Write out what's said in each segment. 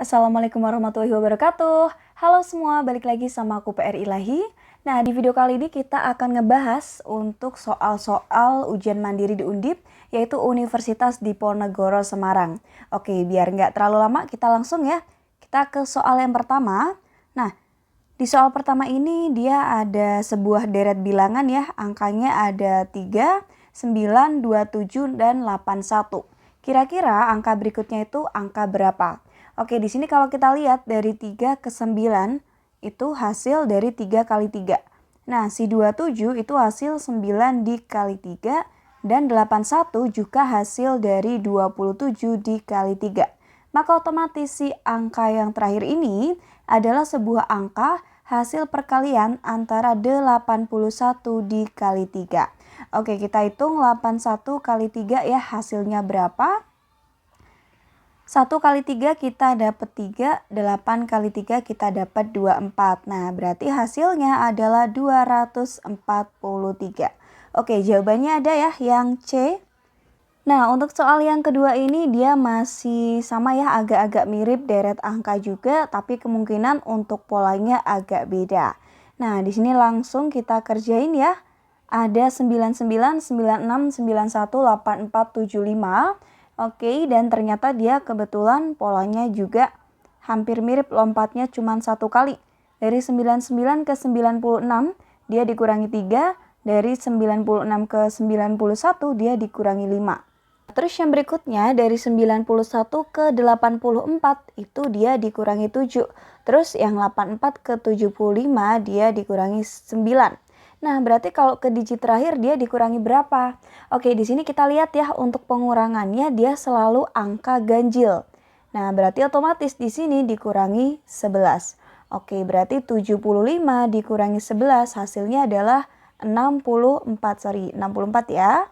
Assalamualaikum warahmatullahi wabarakatuh. Halo semua, balik lagi sama aku PR Ilahi. Nah, di video kali ini kita akan ngebahas untuk soal-soal ujian mandiri di Undip, yaitu Universitas Diponegoro Semarang. Oke, biar nggak terlalu lama, kita langsung ya. Kita ke soal yang pertama. Nah, di soal pertama ini dia ada sebuah deret bilangan ya, angkanya ada 3, 9, 27, dan 81. Kira-kira angka berikutnya itu angka berapa? Oke, di sini kalau kita lihat dari 3 ke 9 itu hasil dari 3 kali 3. Nah, si 27 itu hasil 9 dikali 3 dan 81 juga hasil dari 27 dikali 3. Maka otomatis si angka yang terakhir ini adalah sebuah angka hasil perkalian antara 81 dikali 3. Oke, kita hitung 81 kali 3 ya, hasilnya berapa? 1 kali 3 kita dapat 3, 8 kali 3 kita dapat 24. Nah, berarti hasilnya adalah 243. Oke, jawabannya ada ya yang C. Nah, untuk soal yang kedua ini dia masih sama ya, agak-agak mirip deret angka juga, tapi kemungkinan untuk polanya agak beda. Nah, di sini langsung kita kerjain ya. Ada 99, 96, 91, 84, 75. Oke, dan ternyata dia kebetulan polanya juga hampir mirip, lompatnya cuma satu kali. Dari 99 ke 96 dia dikurangi 3, dari 96 ke 91 dia dikurangi 5. Terus yang berikutnya dari 91 ke 84 itu dia dikurangi 7. Terus yang 84 ke 75 dia dikurangi 9. Nah, berarti kalau ke digit terakhir dia dikurangi berapa? Oke, di sini kita lihat ya, untuk pengurangannya dia selalu angka ganjil. Nah, berarti otomatis di sini dikurangi 11. Oke, berarti 75 dikurangi 11 hasilnya adalah 64 ya.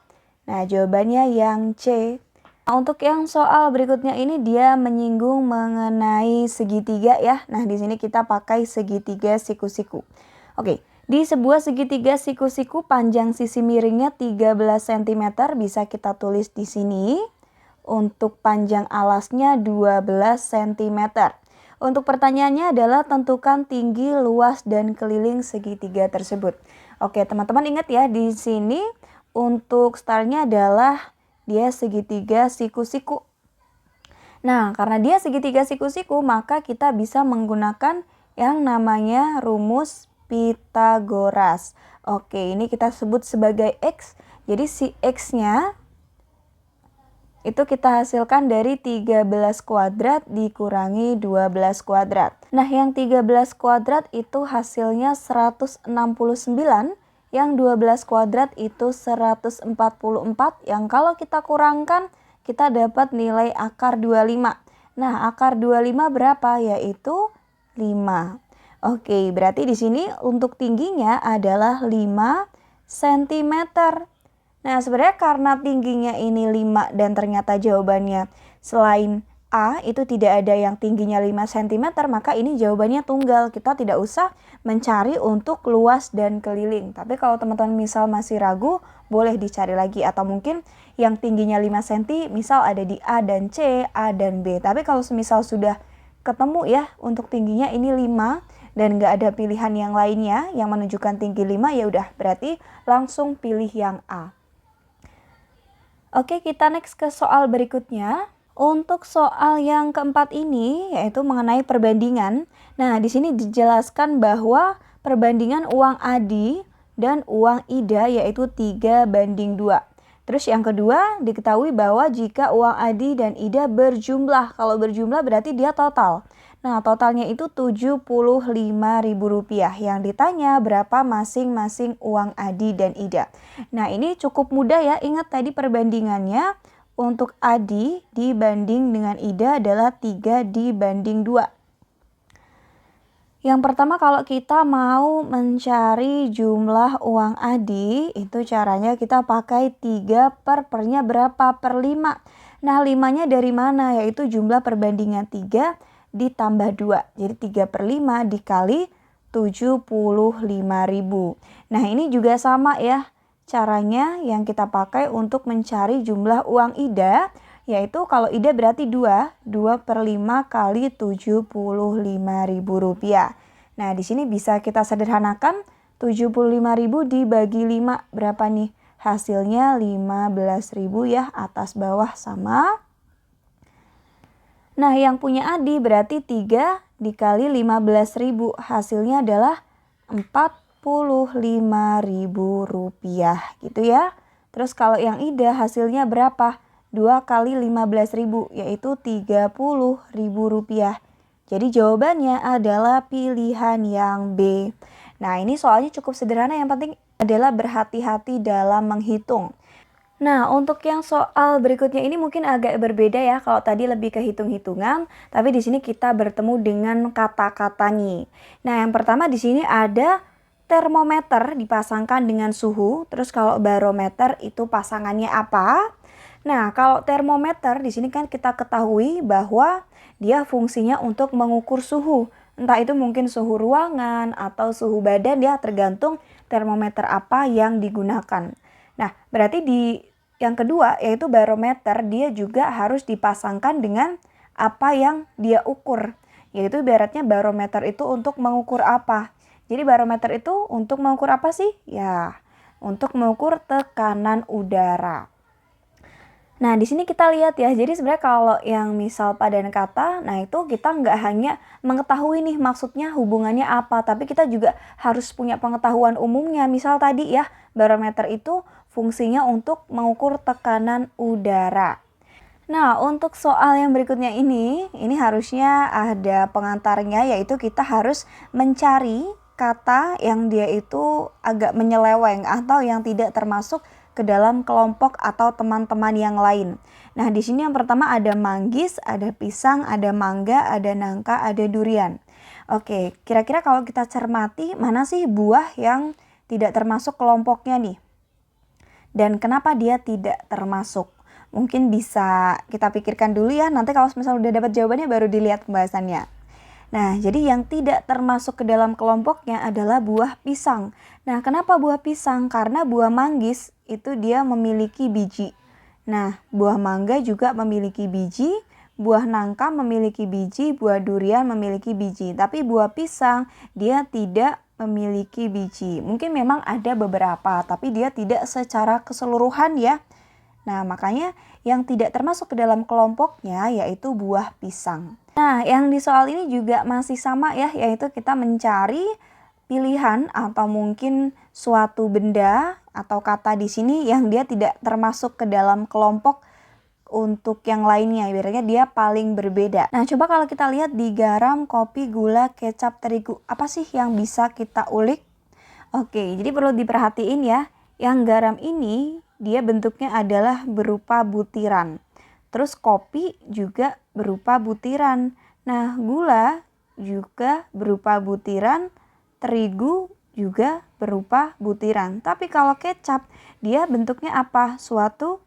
Nah, jawabannya yang C. Nah, untuk yang soal berikutnya ini dia menyinggung mengenai segitiga ya. Nah, di sini kita pakai segitiga siku-siku. Oke. Di sebuah segitiga siku-siku panjang sisi miringnya 13 cm bisa kita tulis di sini. Untuk panjang alasnya 12 cm. Untuk pertanyaannya adalah tentukan tinggi, luas, dan keliling segitiga tersebut. Oke, teman-teman ingat ya, di sini untuk startnya adalah dia segitiga siku-siku. Nah, karena dia segitiga siku-siku, maka kita bisa menggunakan yang namanya rumus Pitagoras. Oke, ini kita sebut sebagai X. Jadi si X-nya itu kita hasilkan dari 13 kuadrat dikurangi 12 kuadrat. Nah, yang 13 kuadrat itu hasilnya 169, yang 12 kuadrat itu 144, yang kalau kita kurangkan kita dapat nilai akar 25. Nah, akar 25 berapa? Yaitu 5. Oke, berarti di sini untuk tingginya adalah 5 cm. Nah, sebenarnya karena tingginya ini 5 dan ternyata jawabannya selain A itu tidak ada yang tingginya 5 cm, maka ini jawabannya tunggal. Kita tidak usah mencari untuk luas dan keliling. Tapi kalau teman-teman misal masih ragu, boleh dicari lagi. Atau mungkin yang tingginya 5 cm misal ada di A dan C, A dan B. Tapi kalau semisal sudah ketemu ya untuk tingginya ini 5, dan nggak ada pilihan yang lainnya yang menunjukkan tinggi 5, ya udah berarti langsung pilih yang A. Oke, kita next ke soal berikutnya. Untuk soal yang keempat ini yaitu mengenai perbandingan. Nah, di sini dijelaskan bahwa perbandingan uang Adi dan uang Ida yaitu 3:2. Terus yang kedua diketahui bahwa jika uang Adi dan Ida berjumlah, kalau berjumlah berarti dia total. Nah, totalnya itu Rp75.000. Yang ditanya berapa masing-masing uang Adi dan Ida. Nah, ini cukup mudah ya. Ingat tadi perbandingannya untuk Adi dibanding dengan Ida adalah 3:2. Yang pertama, kalau kita mau mencari jumlah uang Adi, itu caranya kita pakai 3 pernya berapa? Per 5. Nah, 5-nya dari mana? Yaitu jumlah perbandingan 3 ditambah 2. Jadi 3/5 dikali 75.000. Nah, ini juga sama ya caranya yang kita pakai untuk mencari jumlah uang Ida. yaitu kalau IDA berarti 2 per 5 kali Rp75.000. Nah, di sini bisa kita sederhanakan 75.000 dibagi 5 berapa nih? Hasilnya 15.000 ya, atas bawah sama. Nah, yang punya Adi berarti 3 dikali 15.000, hasilnya adalah Rp45.000 gitu ya. Terus kalau yang Ida hasilnya berapa? 2 kali 15.000 yaitu Rp30.000. Jadi jawabannya adalah pilihan yang B. Nah, ini soalnya cukup sederhana, yang penting adalah berhati-hati dalam menghitung. Nah, untuk yang soal berikutnya ini mungkin agak berbeda ya. Kalau tadi lebih ke hitung-hitungan, tapi di sini kita bertemu dengan kata-kata nih. Nah, yang pertama di sini ada termometer dipasangkan dengan suhu. Terus kalau barometer itu pasangannya apa? Nah, kalau termometer di sini kan kita ketahui bahwa dia fungsinya untuk mengukur suhu. Entah itu mungkin suhu ruangan atau suhu badan ya, tergantung termometer apa yang digunakan. Nah, berarti yang kedua yaitu barometer, dia juga harus dipasangkan dengan apa yang dia ukur. Yaitu ibaratnya barometer itu untuk mengukur apa? Jadi barometer itu untuk mengukur apa sih? Ya, untuk mengukur tekanan udara. Nah, di sini kita lihat ya, jadi sebenarnya kalau yang misal padan kata, nah itu kita nggak hanya mengetahui nih maksudnya hubungannya apa, tapi kita juga harus punya pengetahuan umumnya. Misal tadi ya, barometer itu fungsinya untuk mengukur tekanan udara. Nah, untuk soal yang berikutnya ini harusnya ada pengantarnya, yaitu kita harus mencari kata yang dia itu agak menyeleweng atau yang tidak termasuk ke dalam kelompok atau teman-teman yang lain. Nah, di sini yang pertama ada manggis, ada pisang, ada mangga, ada nangka, ada durian. Oke, kira-kira kalau kita cermati, mana sih buah yang tidak termasuk kelompoknya nih? Dan kenapa dia tidak termasuk? Mungkin bisa kita pikirkan dulu ya, nanti kalau misalnya udah dapat jawabannya baru dilihat pembahasannya. Nah, jadi yang tidak termasuk ke dalam kelompoknya adalah buah pisang. Nah, kenapa buah pisang? Karena buah manggis itu dia memiliki biji. Nah, buah mangga juga memiliki biji, buah nangka memiliki biji, buah durian memiliki biji. Tapi buah pisang dia tidak memiliki biji. Mungkin memang ada beberapa, tapi dia tidak secara keseluruhan ya. Nah, makanya yang tidak termasuk ke dalam kelompoknya yaitu buah pisang. Nah, yang di soal ini juga masih sama ya, yaitu kita mencari pilihan atau mungkin suatu benda atau kata di sini yang dia tidak termasuk ke dalam kelompok untuk yang lainnya, ibaratnya dia paling berbeda. Nah, coba kalau kita lihat di garam, kopi, gula, kecap, terigu, apa sih yang bisa kita ulik? Oke, jadi perlu diperhatiin ya, yang garam ini dia bentuknya adalah berupa butiran. Terus kopi juga berupa butiran. Nah, gula juga berupa butiran, terigu juga berupa butiran. Tapi kalau kecap, dia bentuknya apa? Suatu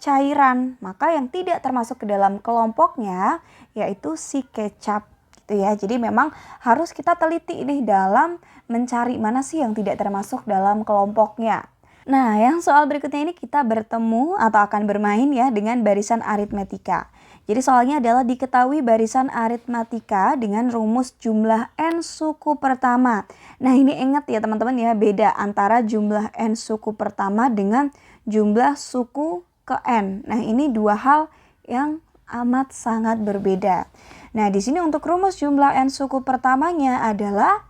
cairan. Maka yang tidak termasuk ke dalam kelompoknya yaitu si kecap gitu ya. Jadi memang harus kita teliti ini dalam mencari mana sih yang tidak termasuk dalam kelompoknya. Nah, yang soal berikutnya ini kita bertemu atau akan bermain ya dengan barisan aritmetika. Jadi soalnya adalah diketahui barisan aritmetika dengan rumus jumlah n suku pertama. Nah, ini ingat ya teman-teman ya, beda antara jumlah n suku pertama dengan jumlah suku ke n. Nah, ini dua hal yang amat sangat berbeda. Nah, di sini untuk rumus jumlah n suku pertamanya adalah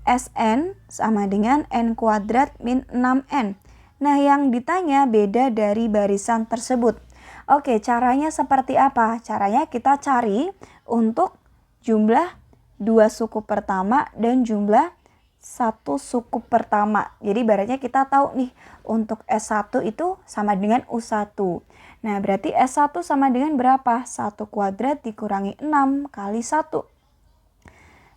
Sn sama dengan n kuadrat min 6n. Nah, yang ditanya beda dari barisan tersebut. Oke, caranya seperti apa? Caranya kita cari untuk jumlah 2 suku pertama dan jumlah 1 suku pertama. Jadi ibaratnya kita tahu nih, untuk S1 itu sama dengan U1. Nah, berarti S1 sama dengan berapa? 1 kuadrat dikurangi 6 kali 1.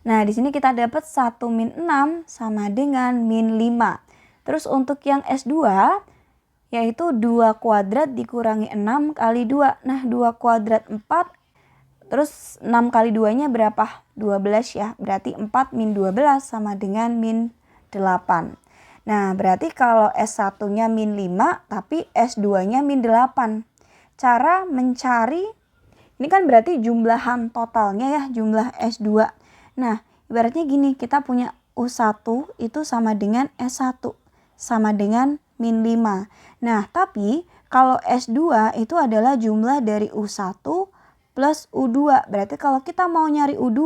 Nah, di sini kita dapat 1 min 6 sama dengan min 5. Terus untuk yang S2, yaitu 2 kuadrat dikurangi 6 kali 2. Nah, 2 kuadrat 4, terus 6 kali 2-nya berapa? 12 ya. Berarti 4 min 12 sama dengan min 8. Nah, berarti kalau S1-nya min 5, tapi S2-nya min 8. cara mencari, ini kan berarti jumlahan totalnya ya, jumlah S2. Nah, ibaratnya gini, kita punya U1 itu sama dengan S1, sama dengan min 5. Nah, tapi kalau S2 itu adalah jumlah dari U1 plus U2. Berarti kalau kita mau nyari U2,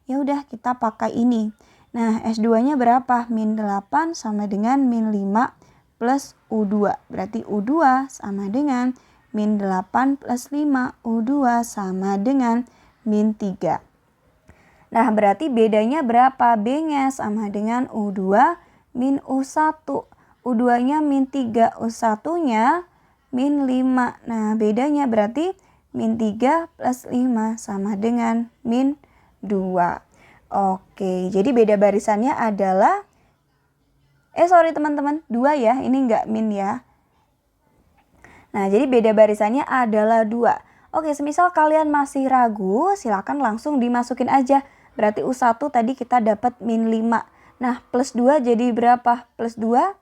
ya udah kita pakai ini. Nah, S2-nya berapa? Min 8 sama dengan min 5 plus U2. Berarti U2 sama dengan min 8 plus 5. U2 sama dengan min 3. Nah, berarti bedanya berapa? B-nya sama dengan U2 min U1. U2-nya min 3, U1-nya min 5. Nah, bedanya berarti min 3 plus 5 sama dengan min 2. Oke, jadi beda barisannya adalah teman-teman, 2 ya, ini enggak min ya. Nah, jadi beda barisannya adalah 2. Oke, semisal kalian masih ragu, silakan langsung dimasukin aja. Berarti U1 tadi kita dapat min 5. Nah, plus 2 jadi berapa? Plus 2,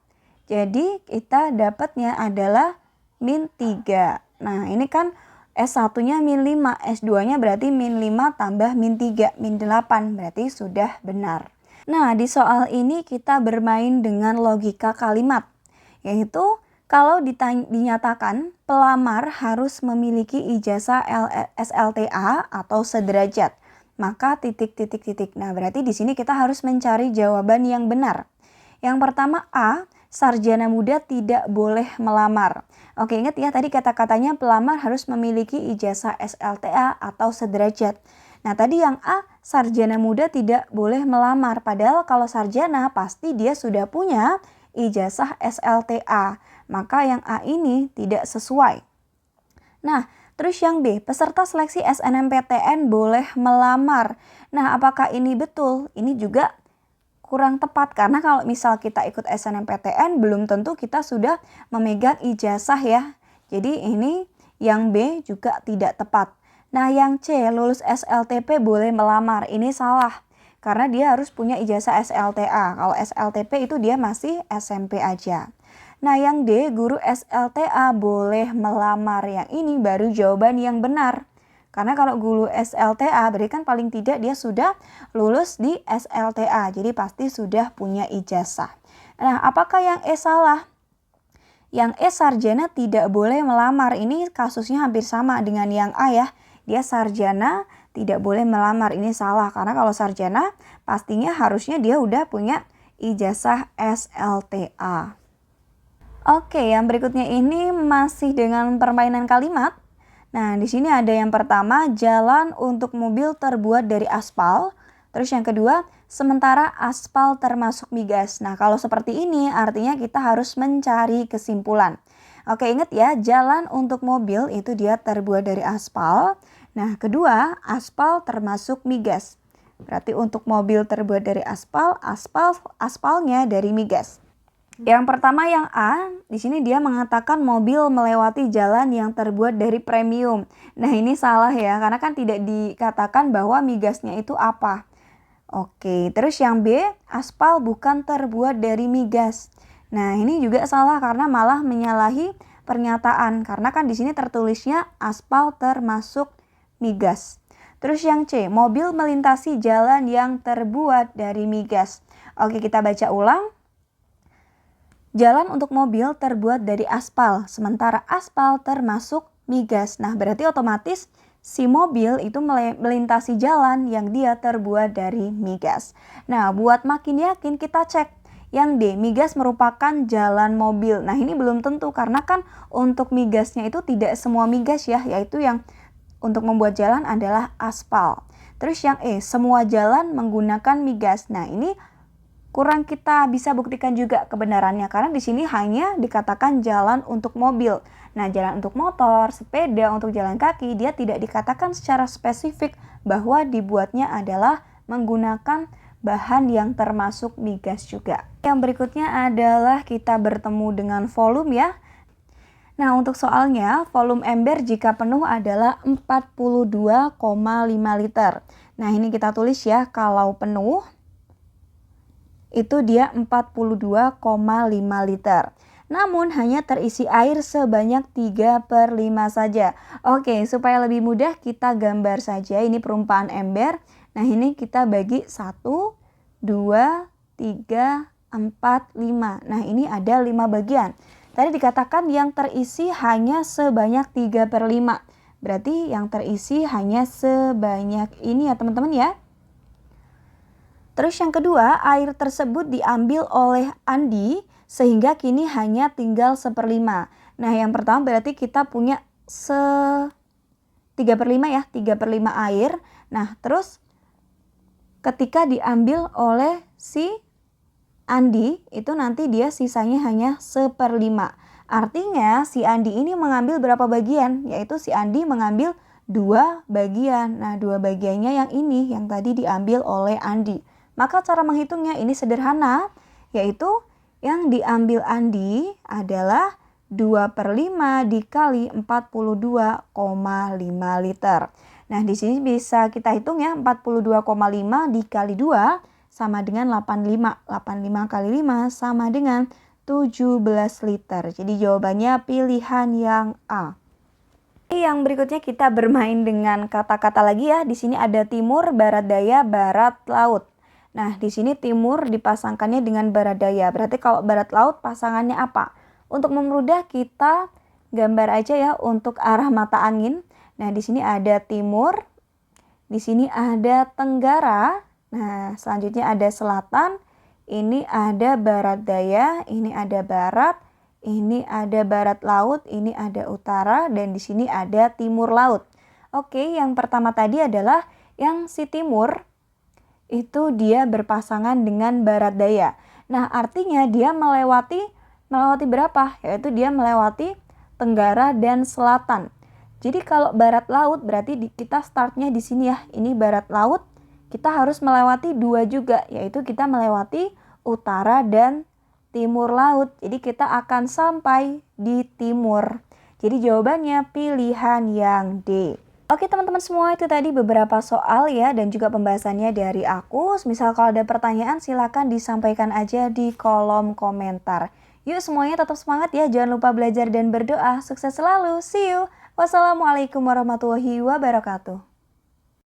jadi kita dapatnya adalah min 3. Nah, ini kan S1-nya min 5, S2-nya berarti min 5 tambah min 3, min 8. Berarti sudah benar. Nah, di soal ini kita bermain dengan logika kalimat, yaitu kalau dinyatakan pelamar harus memiliki ijazah SLTA atau sederajat, maka titik. Nah, berarti di sini kita harus mencari jawaban yang benar. Yang pertama A, sarjana muda tidak boleh melamar. Oke, ingat ya tadi kata-katanya pelamar harus memiliki ijazah SLTA atau sederajat. Nah, tadi yang A, sarjana muda tidak boleh melamar. Padahal kalau sarjana pasti dia sudah punya ijazah SLTA. Maka yang A ini tidak sesuai. Nah, terus yang B, peserta seleksi SNMPTN boleh melamar. Nah, apakah ini betul? Ini juga kurang tepat karena kalau misal kita ikut SNMPTN belum tentu kita sudah memegang ijazah ya. Jadi ini yang B juga tidak tepat. Nah, yang C, lulus SLTP boleh melamar. Ini salah karena dia harus punya ijazah SLTA. Kalau SLTP itu dia masih SMP aja. Nah, yang D, guru SLTA boleh melamar. Yang ini baru jawaban yang benar. Karena kalau guru SLTA berarti kan paling tidak dia sudah lulus di SLTA. Jadi pasti sudah punya ijazah. Nah, apakah yang E salah? Yang E, sarjana tidak boleh melamar. Ini kasusnya hampir sama dengan yang A ya. Dia sarjana tidak boleh melamar. Ini salah karena kalau sarjana pastinya harusnya dia udah punya ijazah SLTA. Oke, yang berikutnya ini masih dengan permainan kalimat. Nah, di sini ada yang pertama, jalan untuk mobil terbuat dari aspal. Terus yang kedua, sementara aspal termasuk migas. Nah, kalau seperti ini artinya kita harus mencari kesimpulan. Oke, ingat ya, jalan untuk mobil itu dia terbuat dari aspal. Nah, kedua, aspal termasuk migas. Berarti untuk mobil terbuat dari aspal, aspalnya dari migas. Yang pertama yang A, di sini dia mengatakan mobil melewati jalan yang terbuat dari premium. Nah, ini salah ya, karena kan tidak dikatakan bahwa migasnya itu apa. Oke, terus yang B, aspal bukan terbuat dari migas. Nah, ini juga salah karena malah menyalahi pernyataan. Karena kan di sini tertulisnya aspal termasuk migas. Terus yang C, mobil melintasi jalan yang terbuat dari migas. Oke, kita baca ulang. Jalan untuk mobil terbuat dari aspal, sementara aspal termasuk migas. Nah, berarti otomatis si mobil itu melintasi jalan yang dia terbuat dari migas. Nah, buat makin yakin kita cek yang D, migas merupakan jalan mobil. Nah, ini belum tentu karena kan untuk migasnya itu tidak semua migas ya, yaitu yang untuk membuat jalan adalah aspal. Terus yang E, semua jalan menggunakan migas. Nah, ini kurang kita bisa buktikan juga kebenarannya karena di sini hanya dikatakan jalan untuk mobil. Nah, jalan untuk motor, sepeda, untuk jalan kaki dia tidak dikatakan secara spesifik bahwa dibuatnya adalah menggunakan bahan yang termasuk migas juga. Yang berikutnya adalah kita bertemu dengan volume ya. Nah, untuk soalnya volume ember jika penuh adalah 42,5 liter. Nah, ini kita tulis ya, kalau penuh itu dia 42,5 liter. namun hanya terisi air sebanyak 3/5 saja. Oke, supaya lebih mudah kita gambar saja, ini perumpamaan ember. Nah, ini kita bagi 1, 2, 3, 4, 5. Nah, ini ada 5 bagian. Tadi dikatakan yang terisi hanya sebanyak 3/5. Berarti yang terisi hanya sebanyak ini ya teman-teman ya. Terus yang kedua, air tersebut diambil oleh Andi sehingga kini hanya tinggal 1/5. Nah, yang pertama berarti kita punya 3/5 ya, 3/5 air. Nah, terus ketika diambil oleh si Andi, itu nanti dia sisanya hanya 1/5. Artinya si Andi ini mengambil berapa bagian? Yaitu si Andi mengambil 2 bagian. Nah, 2 bagiannya yang ini, yang tadi diambil oleh Andi. Maka cara menghitungnya ini sederhana, yaitu yang diambil Andi adalah 2/5 dikali 42,5 liter. Nah, di sini bisa kita hitung ya, 42,5 dikali 2 sama dengan 85. 85 kali 5 sama dengan 17 liter. Jadi jawabannya pilihan yang A. Yang berikutnya kita bermain dengan kata-kata lagi ya. Di sini ada timur, barat daya, barat laut. Nah, di sini timur dipasangkannya dengan barat daya. Berarti kalau barat laut pasangannya apa? Untuk mempermudah kita gambar aja ya untuk arah mata angin. Nah, di sini ada timur, di sini ada tenggara. Nah, selanjutnya ada selatan, ini ada barat daya, ini ada barat, ini ada barat laut, ini ada utara, dan di sini ada timur laut. Oke, yang pertama tadi adalah yang si timur, itu dia berpasangan dengan barat daya. Nah, artinya dia melewati berapa? Yaitu dia melewati tenggara dan selatan. Jadi kalau barat laut berarti kita startnya di sini ya. Ini barat laut. Kita harus melewati 2 juga, yaitu kita melewati utara dan timur laut. Jadi kita akan sampai di timur. Jadi jawabannya pilihan yang D. Oke teman-teman semua, itu tadi beberapa soal ya dan juga pembahasannya dari aku. Misal kalau ada pertanyaan silakan disampaikan aja di kolom komentar. Yuk semuanya tetap semangat ya, jangan lupa belajar dan berdoa. Sukses selalu, see you. Wassalamualaikum warahmatullahi wabarakatuh.